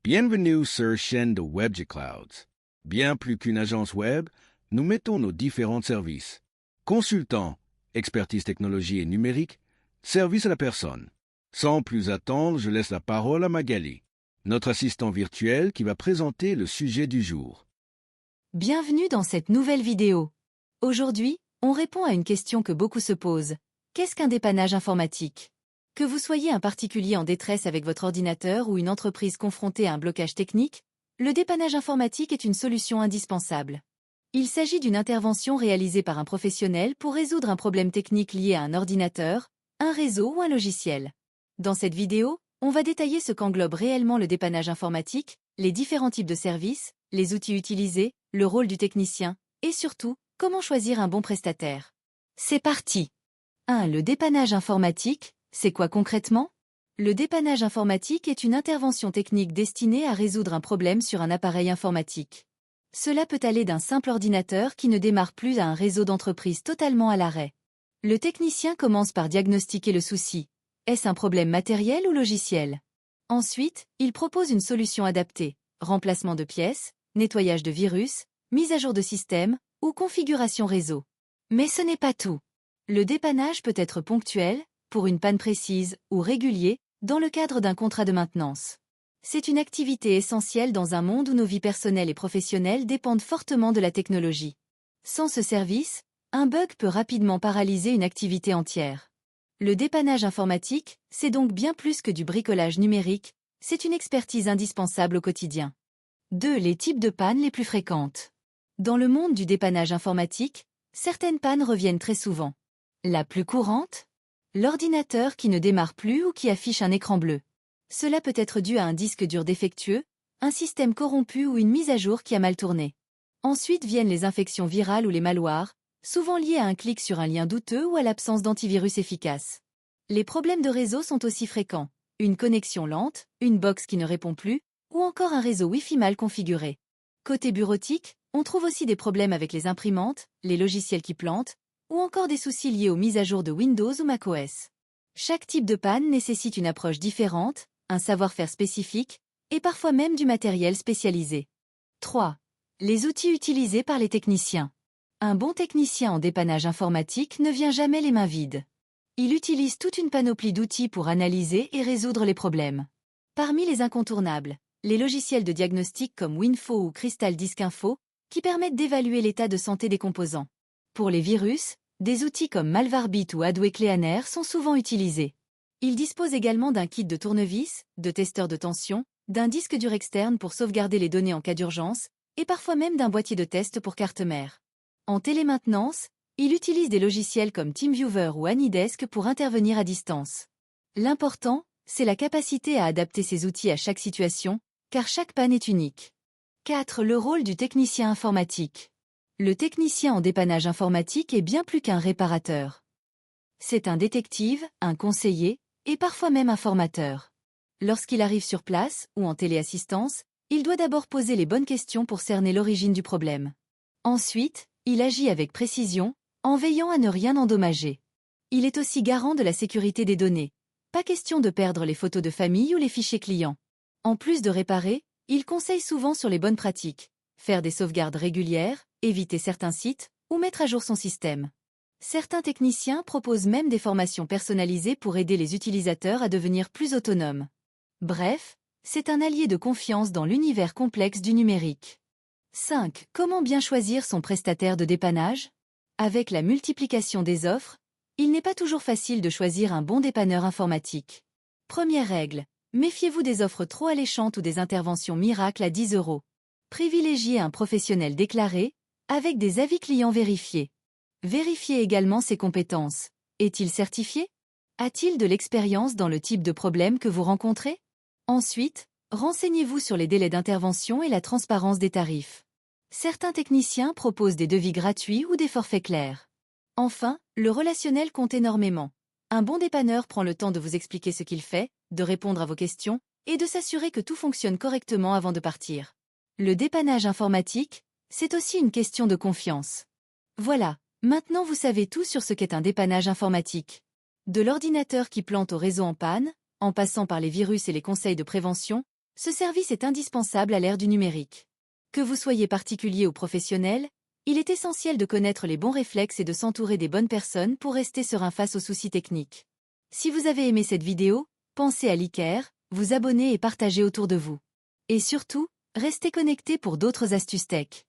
Bienvenue sur chaîne de WebG Clouds. Bien plus qu'une agence web, nous mettons nos différents services. Consultant, expertise technologie et numérique, service à la personne. Sans plus attendre, je laisse la parole à Magali, notre assistant virtuel qui va présenter le sujet du jour. Bienvenue dans cette nouvelle vidéo. Aujourd'hui, on répond à une question que beaucoup se posent. Qu'est-ce qu'un dépannage informatique ? Que vous soyez un particulier en détresse avec votre ordinateur ou une entreprise confrontée à un blocage technique, le dépannage informatique est une solution indispensable. Il s'agit d'une intervention réalisée par un professionnel pour résoudre un problème technique lié à un ordinateur, un réseau ou un logiciel. Dans cette vidéo, on va détailler ce qu'englobe réellement le dépannage informatique, les différents types de services, les outils utilisés, le rôle du technicien, et surtout, comment choisir un bon prestataire. C'est parti! 1. Le dépannage informatique, c'est quoi concrètement ? Le dépannage informatique est une intervention technique destinée à résoudre un problème sur un appareil informatique. Cela peut aller d'un simple ordinateur qui ne démarre plus à un réseau d'entreprise totalement à l'arrêt. Le technicien commence par diagnostiquer le souci. Est-ce un problème matériel ou logiciel ? Ensuite, il propose une solution adaptée, remplacement de pièces, nettoyage de virus, mise à jour de système ou configuration réseau. Mais ce n'est pas tout. Le dépannage peut être ponctuel, pour une panne précise, ou régulier, dans le cadre d'un contrat de maintenance. C'est une activité essentielle dans un monde où nos vies personnelles et professionnelles dépendent fortement de la technologie. Sans ce service, un bug peut rapidement paralyser une activité entière. Le dépannage informatique, c'est donc bien plus que du bricolage numérique, c'est une expertise indispensable au quotidien. 2. Les types de pannes les plus fréquentes. Dans le monde du dépannage informatique, certaines pannes reviennent très souvent. La plus courante ? L'ordinateur qui ne démarre plus ou qui affiche un écran bleu. Cela peut être dû à un disque dur défectueux, un système corrompu ou une mise à jour qui a mal tourné. Ensuite viennent les infections virales ou les malwares, souvent liés à un clic sur un lien douteux ou à l'absence d'antivirus efficace. Les problèmes de réseau sont aussi fréquents. Une connexion lente, une box qui ne répond plus, ou encore un réseau Wi-Fi mal configuré. Côté bureautique, on trouve aussi des problèmes avec les imprimantes, les logiciels qui plantent, ou encore des soucis liés aux mises à jour de Windows ou macOS. Chaque type de panne nécessite une approche différente, un savoir-faire spécifique, et parfois même du matériel spécialisé. 3. Les outils utilisés par les techniciens. Un bon technicien en dépannage informatique ne vient jamais les mains vides. Il utilise toute une panoplie d'outils pour analyser et résoudre les problèmes. Parmi les incontournables, les logiciels de diagnostic comme Winfo ou Crystal Disk Info, qui permettent d'évaluer l'état de santé des composants. Pour les virus, des outils comme Malwarbit ou Adware Cleaner sont souvent utilisés. Il dispose également d'un kit de tournevis, de testeurs de tension, d'un disque dur externe pour sauvegarder les données en cas d'urgence, et parfois même d'un boîtier de test pour carte mère. En télémaintenance, il utilise des logiciels comme TeamViewer ou AnyDesk pour intervenir à distance. L'important, c'est la capacité à adapter ces outils à chaque situation, car chaque panne est unique. 4. Le rôle du technicien informatique. Le technicien en dépannage informatique est bien plus qu'un réparateur. C'est un détective, un conseiller, et parfois même un formateur. Lorsqu'il arrive sur place, ou en téléassistance, il doit d'abord poser les bonnes questions pour cerner l'origine du problème. Ensuite, il agit avec précision, en veillant à ne rien endommager. Il est aussi garant de la sécurité des données. Pas question de perdre les photos de famille ou les fichiers clients. En plus de réparer, il conseille souvent sur les bonnes pratiques. Faire des sauvegardes régulières, éviter certains sites, ou mettre à jour son système. Certains techniciens proposent même des formations personnalisées pour aider les utilisateurs à devenir plus autonomes. Bref, c'est un allié de confiance dans l'univers complexe du numérique. 5. Comment bien choisir son prestataire de dépannage ? Avec la multiplication des offres, il n'est pas toujours facile de choisir un bon dépanneur informatique. Première règle, méfiez-vous des offres trop alléchantes ou des interventions miracles à 10 €. Privilégiez un professionnel déclaré, avec des avis clients vérifiés. Vérifiez également ses compétences. Est-il certifié ? A-t-il de l'expérience dans le type de problème que vous rencontrez ? Ensuite, renseignez-vous sur les délais d'intervention et la transparence des tarifs. Certains techniciens proposent des devis gratuits ou des forfaits clairs. Enfin, le relationnel compte énormément. Un bon dépanneur prend le temps de vous expliquer ce qu'il fait, de répondre à vos questions, et de s'assurer que tout fonctionne correctement avant de partir. Le dépannage informatique, c'est aussi une question de confiance. Voilà, maintenant vous savez tout sur ce qu'est un dépannage informatique. De l'ordinateur qui plante au réseau en panne, en passant par les virus et les conseils de prévention, Ce service est indispensable à l'ère du numérique. Que vous soyez particulier ou professionnel, il est essentiel de connaître les bons réflexes et de s'entourer des bonnes personnes pour rester serein face aux soucis techniques. Si vous avez aimé cette vidéo, pensez à liker, vous abonner et partager autour de vous. Et surtout, restez connectés pour d'autres astuces tech.